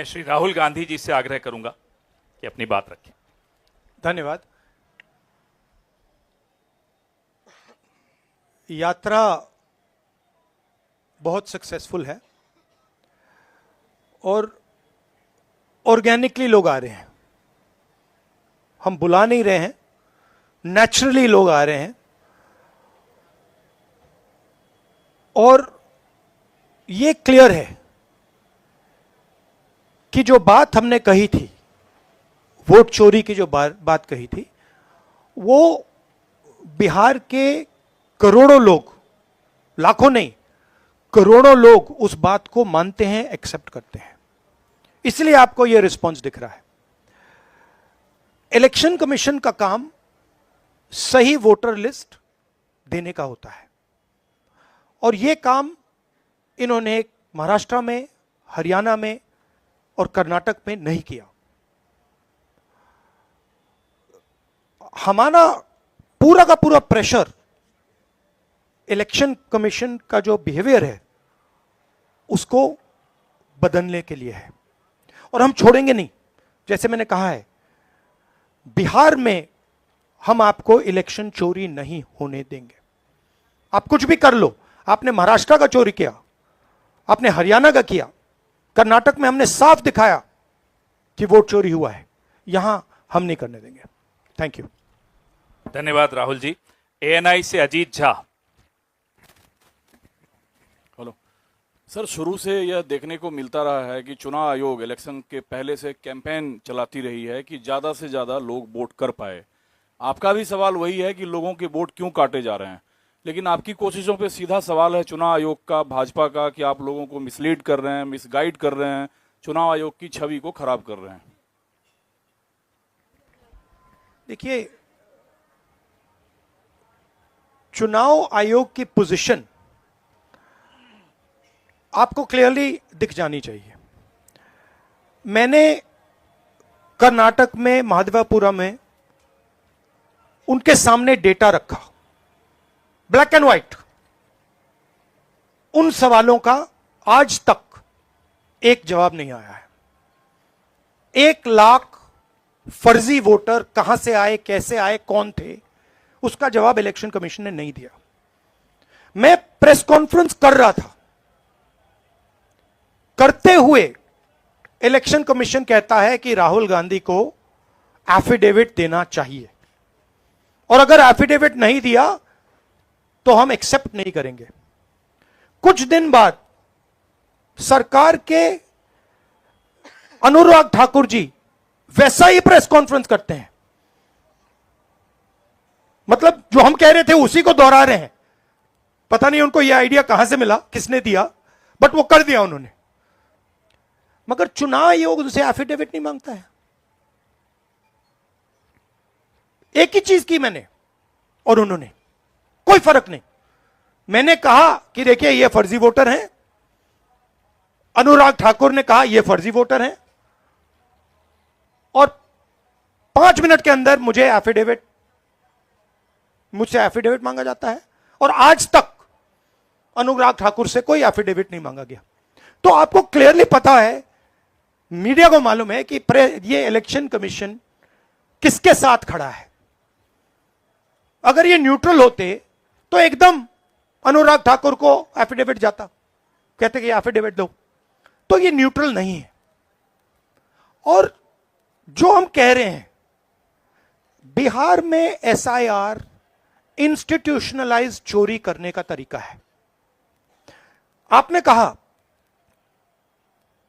मैं श्री राहुल गांधी जी से आग्रह करूंगा कि अपनी बात रखें। धन्यवाद। यात्रा बहुत सक्सेसफुल है और ऑर्गेनिकली लोग आ रहे हैं, हम बुला नहीं रहे हैं, नेचुरली लोग आ रहे हैं। और ये क्लियर है कि जो बात हमने कही थी, वोट चोरी की जो बात कही थी, वो बिहार के करोड़ों लोग, लाखों नहीं, करोड़ों लोग उस बात को मानते हैं, एक्सेप्ट करते हैं। इसलिए आपको यह रिस्पॉन्स दिख रहा है। इलेक्शन कमीशन का काम सही वोटर लिस्ट देने का होता है और यह काम इन्होंने महाराष्ट्र में, हरियाणा में और कर्नाटक में नहीं किया। हमारा पूरा का पूरा प्रेशर इलेक्शन कमीशन का जो बिहेवियर है उसको बदलने के लिए है और हम छोड़ेंगे नहीं। जैसे मैंने कहा है, बिहार में हम आपको इलेक्शन चोरी नहीं होने देंगे। आप कुछ भी कर लो, आपने महाराष्ट्र का चोरी किया, आपने हरियाणा का किया, कर्नाटक में हमने साफ दिखाया कि वोट चोरी हुआ है, यहां हम नहीं करने देंगे। Thank you. धन्यवाद राहुल जी। एएनआई से अजीत झा। हेलो सर, शुरू से यह देखने को मिलता रहा है कि चुनाव आयोग इलेक्शन के पहले से कैंपेन चलाती रही है कि ज़्यादा से ज़्यादा लोग वोट कर पाए। आपका भी सवाल वही है कि लोगों के वोट क्यों काटे जा रहे हैं, लेकिन आपकी कोशिशों पे सीधा सवाल है चुनाव आयोग का, भाजपा का, कि आप लोगों को मिसलीड कर रहे हैं, मिसगाइड कर रहे हैं, चुनाव आयोग की छवि को खराब कर रहे हैं। देखिए, चुनाव आयोग की पोजीशन आपको क्लियरली दिख जानी चाहिए। मैंने कर्नाटक में, महादेवापुरम में उनके सामने डेटा रखा, ब्लैक एंड व्हाइट। उन सवालों का आज तक एक जवाब नहीं आया है। 1 लाख फर्जी वोटर कहां से आए, कैसे आए, कौन थे, उसका जवाब इलेक्शन कमीशन ने नहीं दिया। मैं प्रेस कॉन्फ्रेंस कर रहा था, करते हुए इलेक्शन कमीशन कहता है कि राहुल गांधी को एफिडेविट देना चाहिए और अगर एफिडेविट नहीं दिया तो हम एक्सेप्ट नहीं करेंगे। कुछ दिन बाद सरकार के अनुराग ठाकुर जी वैसा ही प्रेस कॉन्फ्रेंस करते हैं, मतलब जो हम कह रहे थे उसी को दोहरा रहे हैं। पता नहीं उनको यह आइडिया कहां से मिला, किसने दिया, बट वो कर दिया उन्होंने। मगर चुनाव आयोग उनसे एफिडेविट नहीं मांगता है। एक ही चीज की मैंने और उन्होंने, कोई फर्क नहीं। मैंने कहा कि देखिए ये फर्जी वोटर हैं, अनुराग ठाकुर ने कहा ये फर्जी वोटर हैं, और 5 मिनट के अंदर मुझसे एफिडेविट मांगा जाता है और आज तक अनुराग ठाकुर से कोई एफिडेविट नहीं मांगा गया। तो आपको क्लियरली पता है, मीडिया को मालूम है कि ये इलेक्शन कमीशन किसके साथ खड़ा है। अगर ये न्यूट्रल होते तो एकदम अनुराग ठाकुर को एफिडेविट जाता, कहते कि एफिडेविट दो। तो ये न्यूट्रल नहीं है। और जो हम कह रहे हैं, बिहार में एसआईआर इंस्टीट्यूशनलाइज चोरी करने का तरीका है। आपने कहा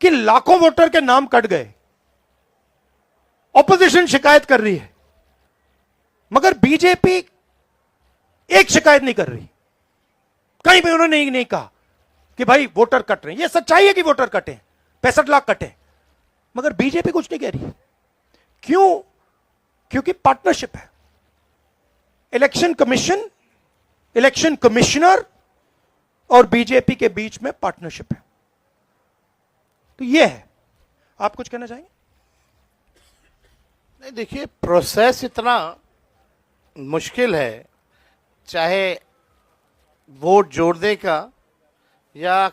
कि लाखों वोटर के नाम कट गए, ऑपोजिशन शिकायत कर रही है, मगर बीजेपी एक शिकायत नहीं कर रही। कहीं भी उन्होंने नहीं कहा कि भाई वोटर कट रहे हैं। यह सच्चाई है कि वोटर कटे, 65 लाख कटे, मगर बीजेपी कुछ नहीं कह रही। क्यों? क्योंकि पार्टनरशिप है। इलेक्शन कमीशन, इलेक्शन कमिश्नर और बीजेपी के बीच में पार्टनरशिप है। तो यह है। आप कुछ कहना चाहेंगे? नहीं, देखिए, प्रोसेस इतना मुश्किल है, चाहे वोट जोड़ने का या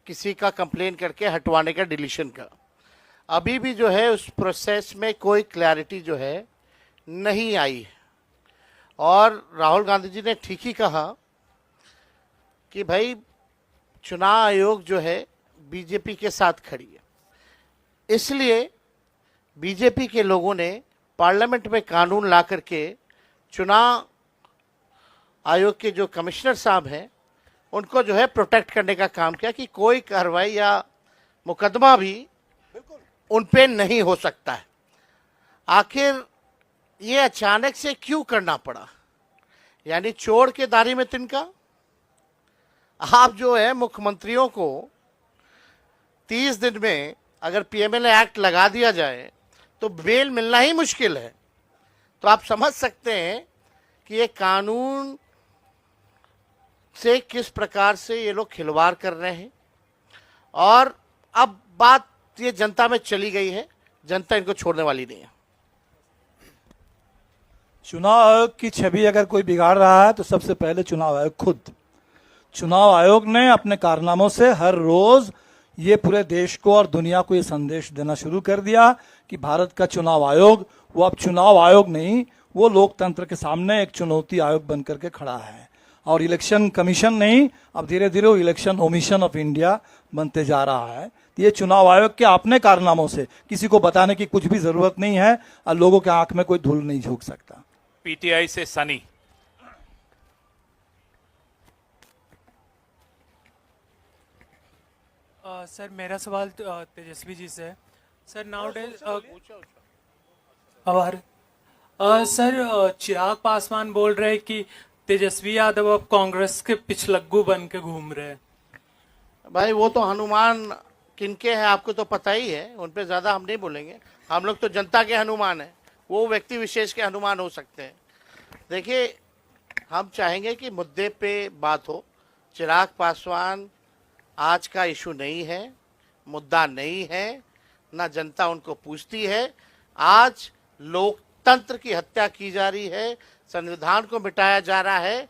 किसी का कंप्लेन करके हटवाने का, डिलीशन का। अभी भी जो है उस प्रोसेस में कोई क्लैरिटी जो है नहीं आई है। और राहुल गांधी जी ने ठीक ही कहा कि भाई चुनाव आयोग जो है बीजेपी के साथ खड़ी है, इसलिए बीजेपी के लोगों ने पार्लियामेंट में कानून ला करके चुनाव आयोग के जो कमिश्नर साहब हैं उनको जो है प्रोटेक्ट करने का काम किया कि कोई कार्रवाई या मुकदमा भी उन पे नहीं हो सकता है। आखिर ये अचानक से क्यों करना पड़ा? यानी चोर के दाढ़ी में तिनका। आप जो है मुख्यमंत्रियों को 30 दिन में अगर पीएमएलए एक्ट लगा दिया जाए तो बेल मिलना ही मुश्किल है। तो आप समझ सकते हैं कि ये कानून से किस प्रकार से ये लोग खिलवाड़ कर रहे हैं। और अब बात ये जनता में चली गई है, जनता इनको छोड़ने वाली नहीं है। चुनाव आयोग की छवि अगर कोई बिगाड़ रहा है तो सबसे पहले चुनाव आयोग खुद। चुनाव आयोग ने अपने कारनामों से हर रोज ये पूरे देश को और दुनिया को ये संदेश देना शुरू कर दिया कि भारत का चुनाव आयोग वो अब चुनाव आयोग नहीं, वो लोकतंत्र के सामने एक चुनौती आयोग बनकर के खड़ा है। और इलेक्शन कमीशन नहीं, अब धीरे धीरे वो इलेक्शन ओमिशन ऑफ इंडिया बनते जा रहा है। ये चुनाव आयोग के अपने कारनामों से किसी को बताने की कुछ भी जरूरत नहीं है और लोगों के आंख में कोई धूल नहीं झोंक सकता। पीटीआई से सनी। सर मेरा सवाल तेजस्वी जी से है। सर नाउ डेज आभार सर चिराग पासवान बोल रहे हैं कि तेजस्वी यादव अब कांग्रेस के पिछलग्गू बन के घूम रहे हैं। भाई वो तो हनुमान किनके हैं आपको तो पता ही है, उन पे ज़्यादा हम नहीं बोलेंगे। हम लोग तो जनता के हनुमान हैं, वो व्यक्ति विशेष के हनुमान हो सकते हैं। देखिए, हम चाहेंगे कि मुद्दे पे बात हो। चिराग पासवान आज का इशू नहीं है, मुद्दा नहीं है, ना जनता उनको पूछती है। आज लोकतंत्र की हत्या की जा रही है, संविधान को मिटाया जा रहा है।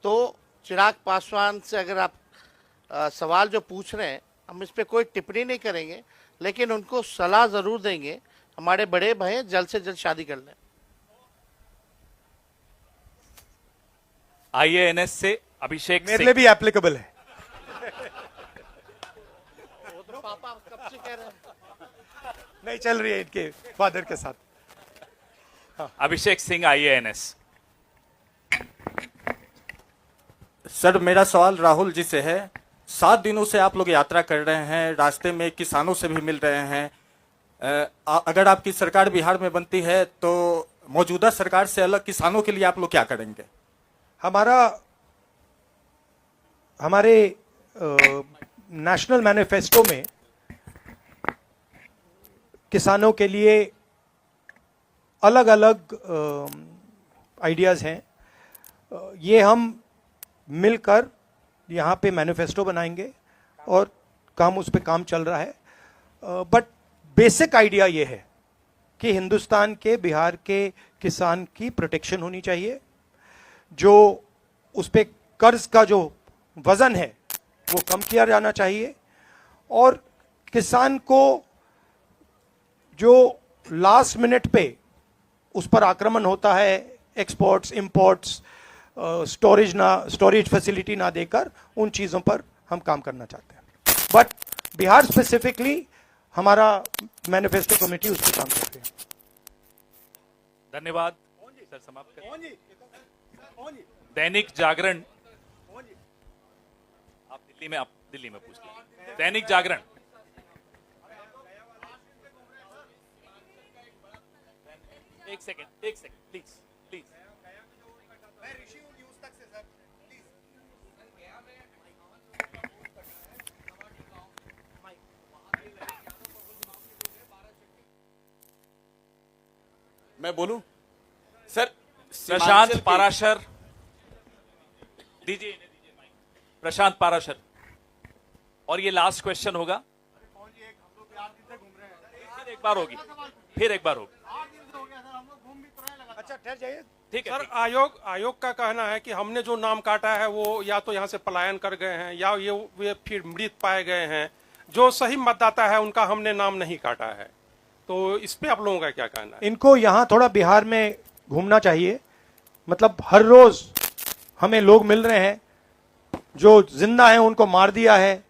तो चिराग पासवान से अगर आप सवाल जो पूछ रहे हैं, हम इस पे कोई टिप्पणी नहीं करेंगे, लेकिन उनको सलाह ज़रूर देंगे। हमारे बड़े भाई जल्द से जल्द शादी कर लें। आईएएनएस से अभिषेक मेरे सिंह। लिए भी एप्लीकेबल है। वो तो पापा कब से कह रहे हैं। नहीं चल रही है इनके फादर के साथ। अभिषेक सिंह आईएएनएस। सर मेरा सवाल राहुल जी से है। 7 दिनों से आप लोग यात्रा कर रहे हैं, रास्ते में किसानों से भी मिल रहे हैं। अगर आपकी सरकार बिहार में बनती है तो मौजूदा सरकार से अलग किसानों के लिए आप लोग क्या करेंगे? हमारे नेशनल मैनिफेस्टो में किसानों के लिए अलग अलग आइडियाज़ हैं। ये हम मिलकर यहाँ पे मैनिफेस्टो बनाएंगे और उस पे काम चल रहा है। बट बेसिक आइडिया ये है कि हिंदुस्तान के बिहार के किसान की प्रोटेक्शन होनी चाहिए। जो उस पे कर्ज का जो वजन है वो कम किया जाना चाहिए। और किसान को जो लास्ट मिनट पे उस पर आक्रमण होता है, एक्सपोर्ट्स इंपोर्ट्स स्टोरेज फैसिलिटी ना देकर, उन चीज़ों पर हम काम करना चाहते हैं। बट बिहार स्पेसिफिकली हमारा मैनिफेस्टो कमेटी उस पर काम करते हैं। धन्यवाद सर, समाप्त करें। दैनिक जागरण। आप दिल्ली में पूछ लीजिए। दैनिक जागरण। एक सेकेंड प्लीज प्लीज। मैं बोलूं सर? प्रशांत पाराशर दीजिए माइक। प्रशांत पाराशर, और ये लास्ट क्वेश्चन होगा। फिर एक बार होगी। अच्छा ठहर जाइए। ठीक है। सर आयोग का कहना है कि हमने जो नाम काटा है वो या तो यहाँ से पलायन कर गए हैं या ये फिर मृत पाए गए हैं। जो सही मतदाता है उनका हमने नाम नहीं काटा है। तो इस पे आप लोगों का क्या कहना है? इनको यहां थोड़ा बिहार में घूमना चाहिए। मतलब हर रोज हमें लोग मिल रहे हैं जो जिंदा हैं, उनको मार दिया है,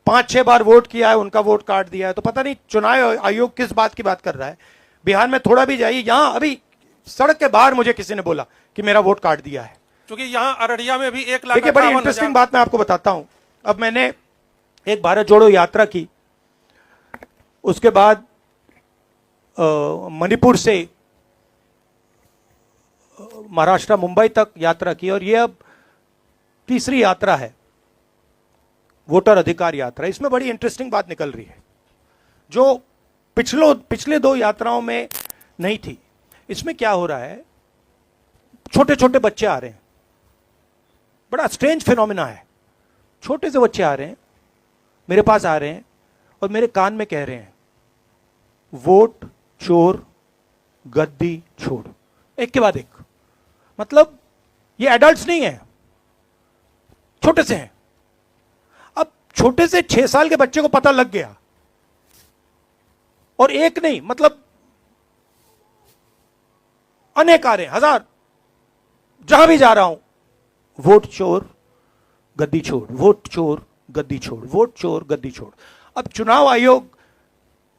5-6 बार वोट किया है, उनका वोट काट दिया है। तो पता नहीं चुनाव आयोग किस बात की बात कर रहा है। बिहार में थोड़ा भी जाइए, यहां अभी सड़क के बाहर मुझे किसी ने बोला कि मेरा वोट काट दिया है। क्योंकि यहाँ अररिया में भी 1,58,000। देखिए, बड़ी इंटरेस्टिंग बात मैं आपको बताता हूं। अब मैंने एक भारत जोड़ो यात्रा की, उसके बाद मणिपुर से महाराष्ट्र मुंबई तक यात्रा की, और ये अब तीसरी यात्रा है, वोटर अधिकार यात्रा। इसमें बड़ी इंटरेस्टिंग बात निकल रही है जो पिछले 2 यात्राओं में नहीं थी। इसमें क्या हो रहा है, छोटे छोटे बच्चे आ रहे हैं, बड़ा स्ट्रेंज फिनोमिना है। छोटे से बच्चे आ रहे हैं, मेरे पास आ रहे हैं और मेरे कान में कह रहे हैं, वोट चोर गद्दी छोड़, एक के बाद एक। मतलब ये एडल्ट्स नहीं है, छोटे से हैं। अब छोटे से 6 साल के बच्चे को पता लग गया, और एक नहीं, मतलब अनेक आ रहे हैं, हजार। जहां भी जा रहा हूं, वोट चोर गद्दी छोड़, वोट चोर गद्दी छोड़, वोट चोर गद्दी छोड़। अब चुनाव आयोग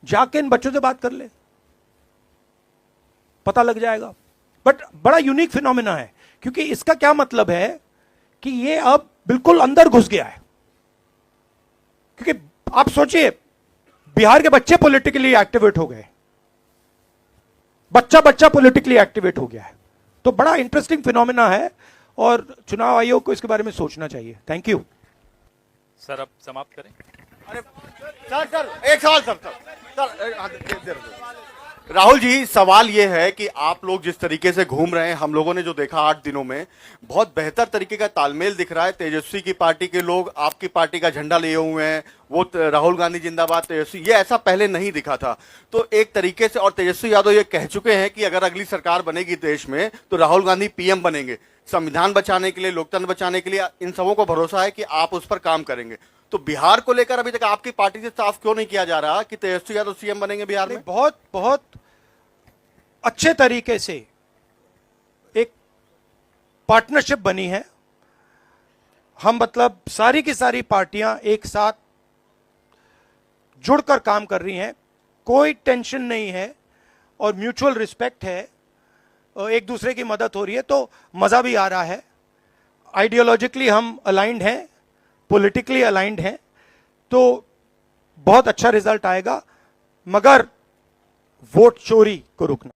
जाके इन बच्चों से बात कर ले, पता लग जाएगा। बट बड़ा यूनिक फिनोमिना है, क्योंकि इसका क्या मतलब है कि ये अब बिल्कुल अंदर घुस गया है। क्योंकि आप सोचिए, बिहार के बच्चे पॉलिटिकली एक्टिवेट हो गए, बच्चा पॉलिटिकली एक्टिवेट हो गया है। तो बड़ा इंटरेस्टिंग फिनोमिना है, और चुनाव आयोग को इसके बारे में सोचना चाहिए। थैंक यू सर, अब समाप्त करें। सर एक सवाल सर राहुल जी, सवाल ये है कि आप लोग जिस तरीके से घूम रहे हैं, हम लोगों ने जो देखा 8 दिनों में, बहुत बेहतर तरीके का तालमेल दिख रहा है। तेजस्वी की पार्टी के लोग आपकी पार्टी का झंडा लिए हुए हैं, वो राहुल गांधी जिंदाबाद तेजस्वी, ये ऐसा पहले नहीं दिखा था। तो एक तरीके से, और तेजस्वी यादव ये कह चुके हैं कि अगर अगली सरकार बनेगी देश में तो राहुल गांधी पीएम बनेंगे। संविधान बचाने के लिए, लोकतंत्र बचाने के लिए इन सबों को भरोसा है कि आप उस पर काम करेंगे। तो बिहार को लेकर अभी तक आपकी पार्टी से साफ क्यों नहीं किया जा रहा कि तेजस्वी यादव सीएम बनेंगे बिहार में? बहुत बहुत अच्छे तरीके से एक पार्टनरशिप बनी है। हम मतलब सारी की सारी पार्टियां एक साथ जुड़कर काम कर रही हैं, कोई टेंशन नहीं है और म्यूचुअल रिस्पेक्ट है, एक दूसरे की मदद हो रही है। तो मजा भी आ रहा है। आइडियोलॉजिकली हम अलाइंड हैं, पॉलिटिकली अलाइंड हैं, तो बहुत अच्छा रिजल्ट आएगा। मगर वोट चोरी को रुकना।